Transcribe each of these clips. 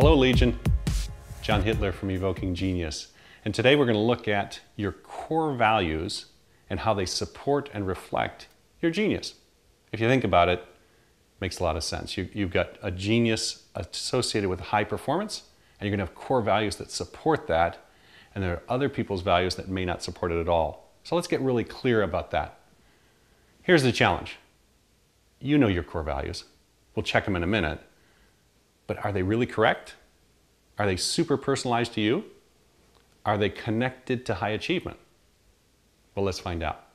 Hello Legion, John Hitler from Evoking Genius. And today we're going to look at your core values and how they support and reflect your genius. If you think about it, it makes a lot of sense. You've got a genius associated with high performance, and you're going to have core values that support that, and there are other people's values that may not support it at all. So let's get really clear about that. Here's the challenge. You know your core values. We'll check them in a minute. But are they really correct? Are they super personalized to you? Are they connected to high achievement? Well, let's find out.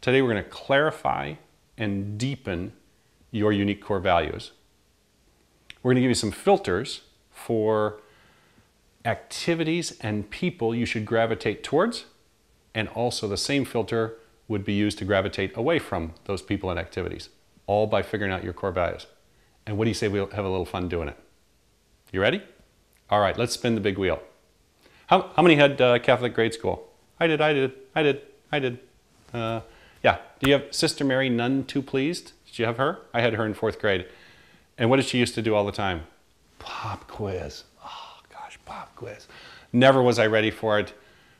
Today we're going to clarify and deepen your unique core values. We're going to give you some filters for activities and people you should gravitate towards, and also the same filter would be used to gravitate away from those people and activities, all by figuring out your core values. And what do you say we'll have a little fun doing it? You ready? All right, let's spin the big wheel. How many had Catholic grade school? I did. Yeah. Do you have Sister Mary, none too pleased? Did you have her? I had her in 4th grade. And what did she used to do all the time? Pop quiz. Oh gosh, pop quiz. Never was I ready for it,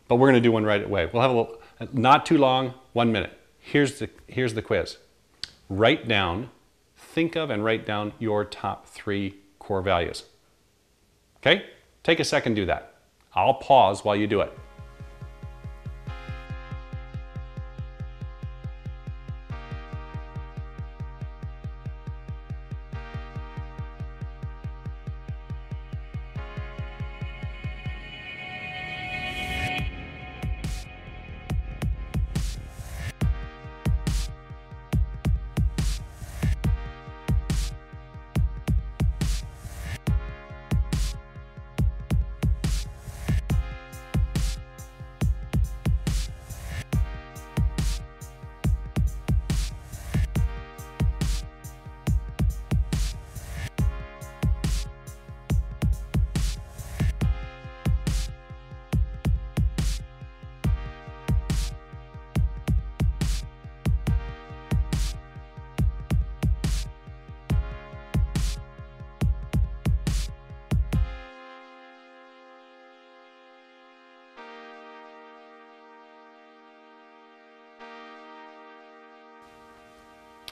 but we're going to do one right away. We'll have a little, not too long, 1 minute. Here's the quiz. Write down, think of and write down your top 3 core values. Okay? Take a second, do that. I'll pause while you do it.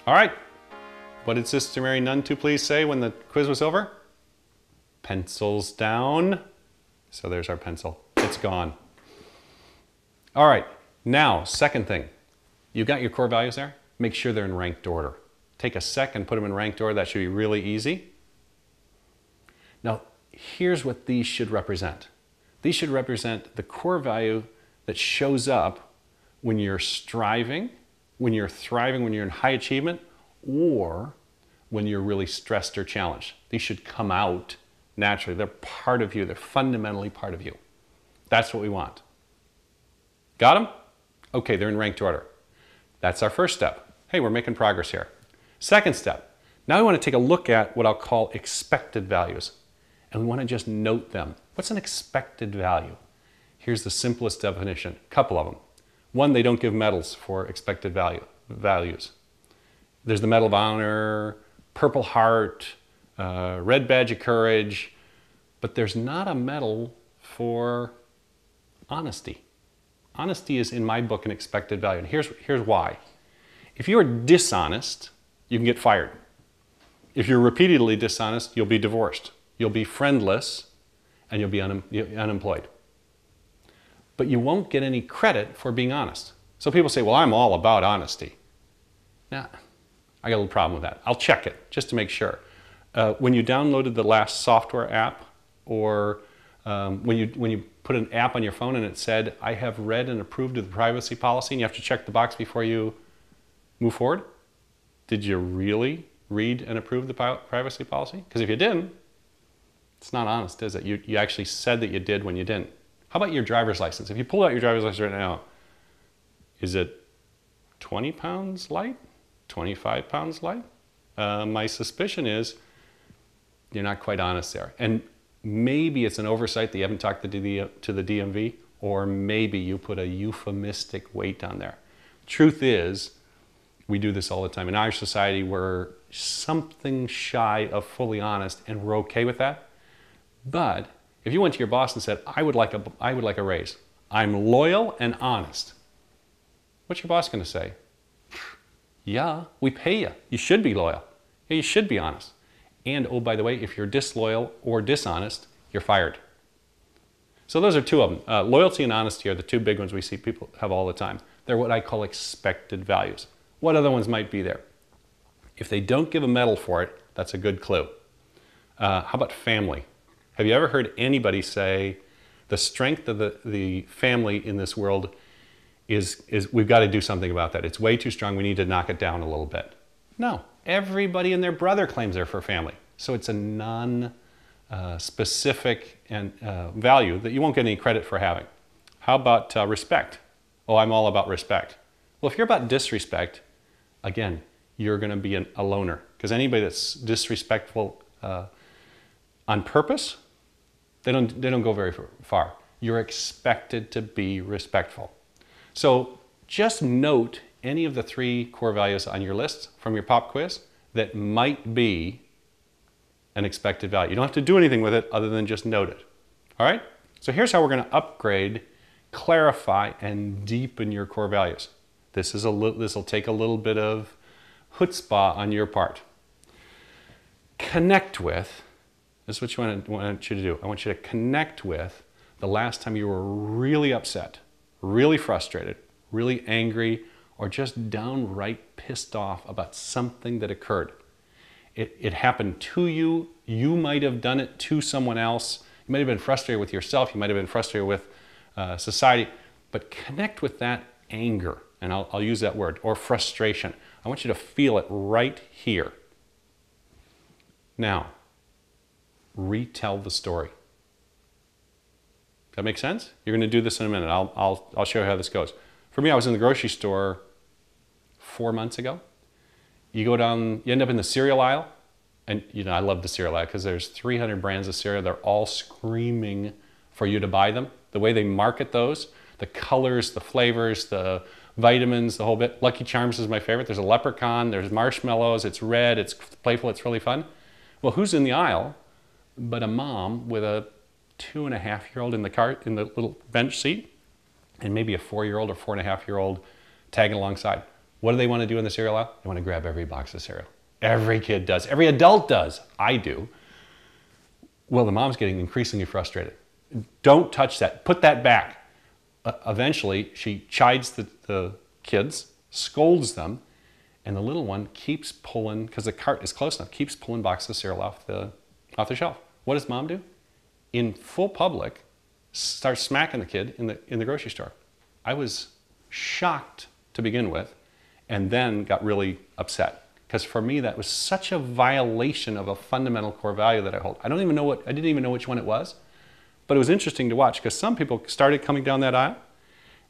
All right, what did Sister Mary, none too pleased say when the quiz was over? Pencils down. So there's our pencil, it's gone. All right, now, second thing. You got your core values there? Make sure they're in ranked order. Take a second, put them in ranked order, that should be really easy. Now, here's what these should represent. These should represent the core value that shows up when you're striving, when you're thriving, when you're in high achievement, or when you're really stressed or challenged. These should come out naturally. They're part of you. They're fundamentally part of you. That's what we want. Got them? Okay, they're in ranked order. That's our first step. Hey, we're making progress here. Second step. Now we want to take a look at what I'll call expected values. And we want to just note them. What's an expected value? Here's the simplest definition. A couple of them. One, they don't give medals for expected values. There's the Medal of Honor, Purple Heart, Red Badge of Courage, but there's not a medal for honesty. Honesty is, in my book, an expected value, and here's why. If you are dishonest, you can get fired. If you're repeatedly dishonest, you'll be divorced. You'll be friendless, and you'll be unemployed. But you won't get any credit for being honest. So people say, well, I'm all about honesty. Now, I got a little problem with that. I'll check it just to make sure. When you downloaded the last software app, or when you put an app on your phone and it said, I have read and approved of the privacy policy, and you have to check the box before you move forward, did you really read and approve the privacy policy? Because if you didn't, it's not honest, is it? You actually said that you did when you didn't. How about your driver's license? If you pull out your driver's license right now, is it 20 pounds light? 25 pounds light? My suspicion is you're not quite honest there. And maybe it's an oversight that you haven't talked to the DMV, or maybe you put a euphemistic weight on there. Truth is, we do this all the time. In our society, we're something shy of fully honest, and we're okay with that. But if you went to your boss and said, I would like a raise. I'm loyal and honest. What's your boss going to say? Yeah, we pay you. You should be loyal. Yeah, you should be honest. And oh, by the way, if you're disloyal or dishonest, you're fired. So those are two of them. Loyalty and honesty are the two big ones we see people have all the time. They're what I call expected values. What other ones might be there? If they don't give a medal for it, that's a good clue. How about family? Have you ever heard anybody say the strength of the family in this world is we've got to do something about that. It's way too strong. We need to knock it down a little bit. No, everybody and their brother claims they're for family. So it's a non-specific and value that you won't get any credit for having. How about respect? Oh, I'm all about respect. Well, if you're about disrespect, again, you're going to be a loner. Because anybody that's disrespectful on purpose, they don't go very far. You're expected to be respectful. So just note any of the 3 core values on your list from your pop quiz that might be an expected value. You don't have to do anything with it other than just note it. All right? So here's how we're going to upgrade, clarify, and deepen your core values. This will take a little bit of chutzpah on your part. Connect with, this is what I want you to do. I want you to connect with the last time you were really upset, really frustrated, really angry, or just downright pissed off about something that occurred. It happened to you. You might have done it to someone else. You might have been frustrated with yourself. You might have been frustrated with society. But connect with that anger, and I'll use that word, or frustration. I want you to feel it right here. Now, retell the story. That make sense? You're going to do this in a minute. I'll show you how this goes. For me, I was in the grocery store 4 months ago. You go down, you end up in the cereal aisle, and you know I love the cereal aisle because there's 300 brands of cereal. They're all screaming for you to buy them. The way they market those, the colors, the flavors, the vitamins, the whole bit. Lucky Charms is my favorite. There's a leprechaun, there's marshmallows, it's red, it's playful, it's really fun. Well, who's in the aisle but a mom with a 2.5-year-old in the cart, in the little bench seat, and maybe a 4-year-old or 4.5-year-old tagging alongside. What do they want to do in the cereal aisle? They want to grab every box of cereal. Every kid does. Every adult does. I do. Well, the mom's getting increasingly frustrated. Don't touch that. Put that back. Eventually, she chides the kids, scolds them, and the little one keeps pulling, because the cart is close enough, keeps pulling boxes of cereal off the shelf. What does mom do? In full public, starts smacking the kid in the grocery store. I was shocked to begin with, and then got really upset. Because for me, that was such a violation of a fundamental core value that I hold. I didn't even know which one it was, but it was interesting to watch because some people started coming down that aisle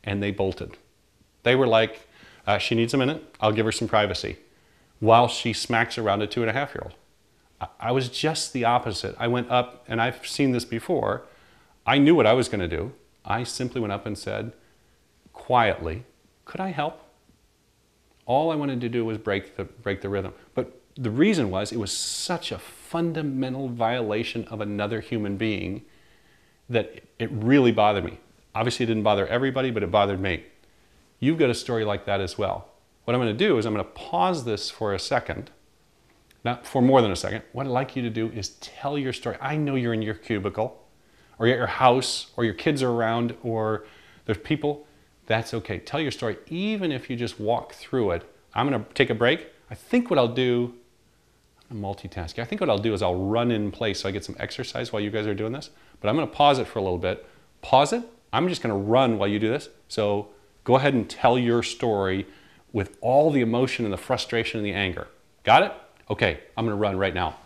and they bolted. They were like, she needs a minute, I'll give her some privacy, while she smacks around a 2.5-year-old. I was just the opposite. I went up, and I've seen this before. I knew what I was going to do. I simply went up and said, quietly, could I help? All I wanted to do was break the rhythm. But the reason was it was such a fundamental violation of another human being that it really bothered me. Obviously, it didn't bother everybody, but it bothered me. You've got a story like that as well. What I'm going to do is I'm going to pause this for a second, not for more than a second. What I'd like you to do is tell your story. I know you're in your cubicle, or you're at your house, or your kids are around, or there's people. That's okay. Tell your story, even if you just walk through it. I'm going to take a break. I think what I'll do, I'm multitasking. I think what I'll do is I'll run in place so I get some exercise while you guys are doing this. But I'm going to pause it for a little bit. Pause it. I'm just going to run while you do this. So go ahead and tell your story with all the emotion and the frustration and the anger. Got it? Okay, I'm going to run right now.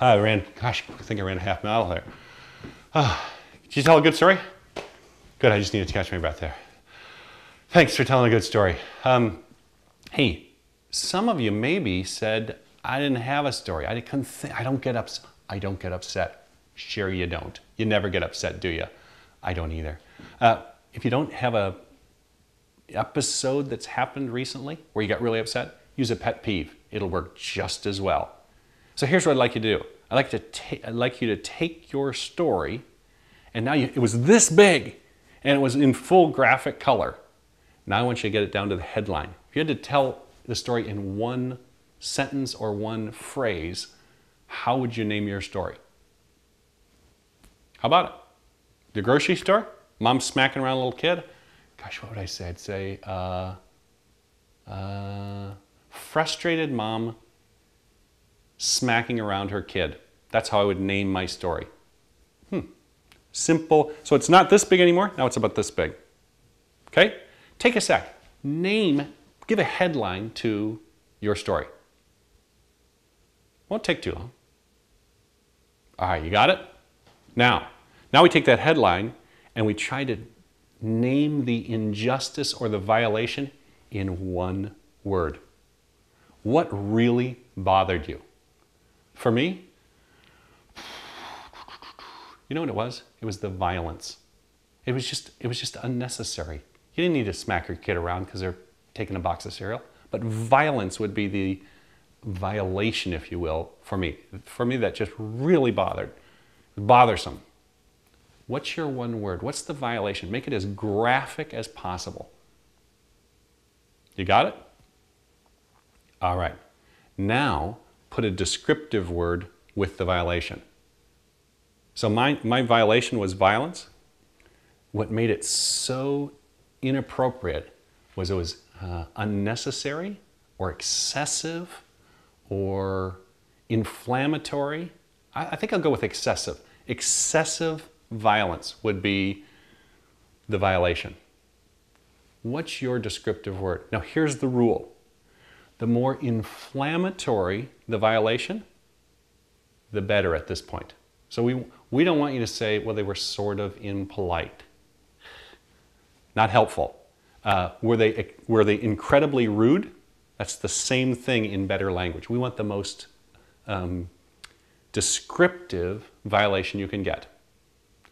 Gosh, I think I ran a half mile there. Did you tell a good story? Good, I just needed to catch my breath there. Thanks for telling a good story. Hey, some of you maybe said, I didn't have a story. I don't get upset. I don't get upset. Sure you don't. You never get upset, do you? I don't either. If you don't have a episode that's happened recently where you got really upset, use a pet peeve. It'll work just as well. So here's what I'd like you to do. I'd like you to take your story, and now it was this big, and it was in full graphic color. Now I want you to get it down to the headline. If you had to tell the story in one sentence or one phrase, how would you name your story? How about it? The grocery store? Mom smacking around a little kid? Gosh, what would I say? I'd say, frustrated mom smacking around her kid. That's how I would name my story. Simple. So it's not this big anymore. Now it's about this big. Okay? Take a sec. Give a headline to your story. Won't take too long. All right, you got it? Now we take that headline and we try to name the injustice or the violation in one word. What really bothered you? For me, you know what it was? It was the violence. It was just unnecessary. You didn't need to smack your kid around because they're taking a box of cereal. But violence would be the violation, if you will, for me. For me, that just really bothersome. What's your one word? What's the violation? Make it as graphic as possible. You got it? All right. Now, put a descriptive word with the violation. So my violation was violence. What made it so inappropriate was it was unnecessary or excessive or inflammatory. I think I'll go with excessive. Excessive violence would be the violation. What's your descriptive word? Now here's the rule. The more inflammatory the violation, the better at this point. So we don't want you to say, well, they were sort of impolite. Not helpful. Were they incredibly rude? That's the same thing in better language. We want the most descriptive violation you can get.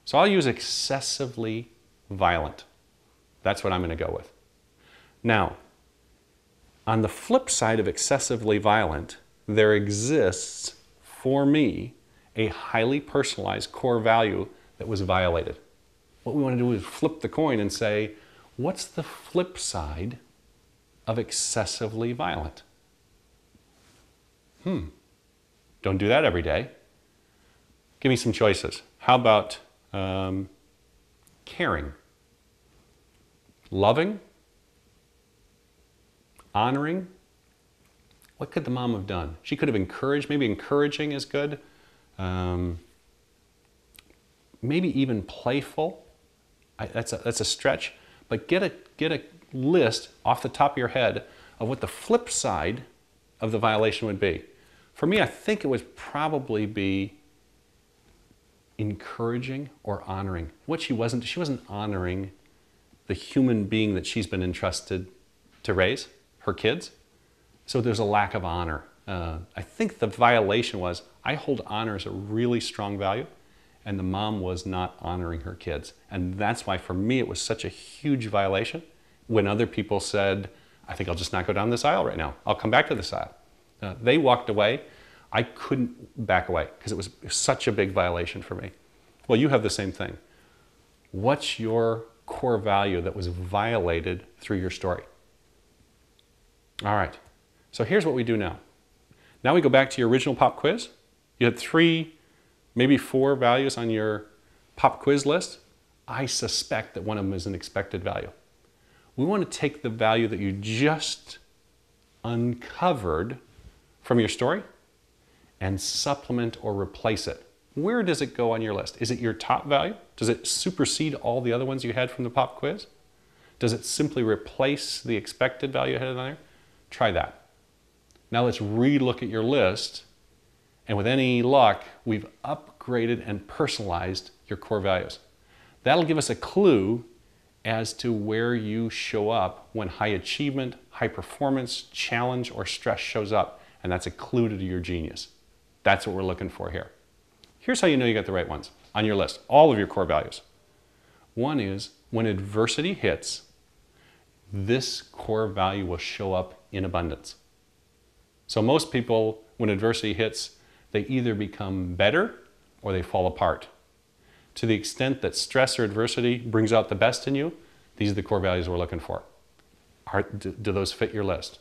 So I'll use excessively violent. That's what I'm going to go with. Now, on the flip side of excessively violent, there exists, for me, a highly personalized core value that was violated. What we want to do is flip the coin and say, what's the flip side of excessively violent? Don't do that every day. Give me some choices. How about caring, loving, honoring? What could the mom have done? She could have encouraged. Maybe encouraging is good. Maybe even playful. That's a stretch. But get a list off the top of your head of what the flip side of the violation would be. For me, I think it would probably be encouraging or honoring. She wasn't honoring the human being that she's been entrusted to raise, her kids. So there's a lack of honor. I think the violation was, I hold honor as a really strong value, and the mom was not honoring her kids. And that's why, for me, it was such a huge violation when other people said, I think I'll just not go down this aisle right now. I'll come back to this aisle. They walked away. I couldn't back away because it was such a big violation for me. Well, you have the same thing. What's your core value that was violated through your story? All right. So here's what we do now. Now we go back to your original pop quiz. You had 3, maybe 4 values on your pop quiz list. I suspect that one of them is an expected value. We want to take the value that you just uncovered from your story and supplement or replace it. Where does it go on your list? Is it your top value? Does it supersede all the other ones you had from the pop quiz? Does it simply replace the expected value you had on there? Try that. Now let's re-look at your list And with any luck, we've upgraded and personalized your core values. That'll give us a clue as to where you show up when high achievement, high performance, challenge, or stress shows up. And that's a clue to your genius. That's what we're looking for here. Here's how you know you got the right ones on your list, all of your core values. One is when adversity hits, this core value will show up in abundance. So most people, when adversity hits, they either become better or they fall apart. To the extent that stress or adversity brings out the best in you, these are the core values we're looking for. Do those fit your list?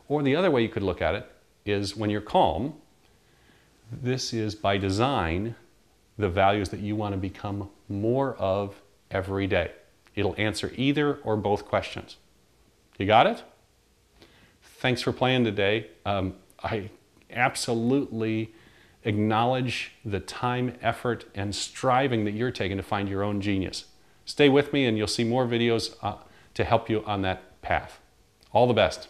Or the other way you could look at it is when you're calm, this is by design the values that you want to become more of every day. It'll answer either or both questions. You got it? Thanks for playing today. I absolutely acknowledge the time, effort, and striving that you're taking to find your own genius. Stay with me and you'll see more videos to help you on that path. All the best.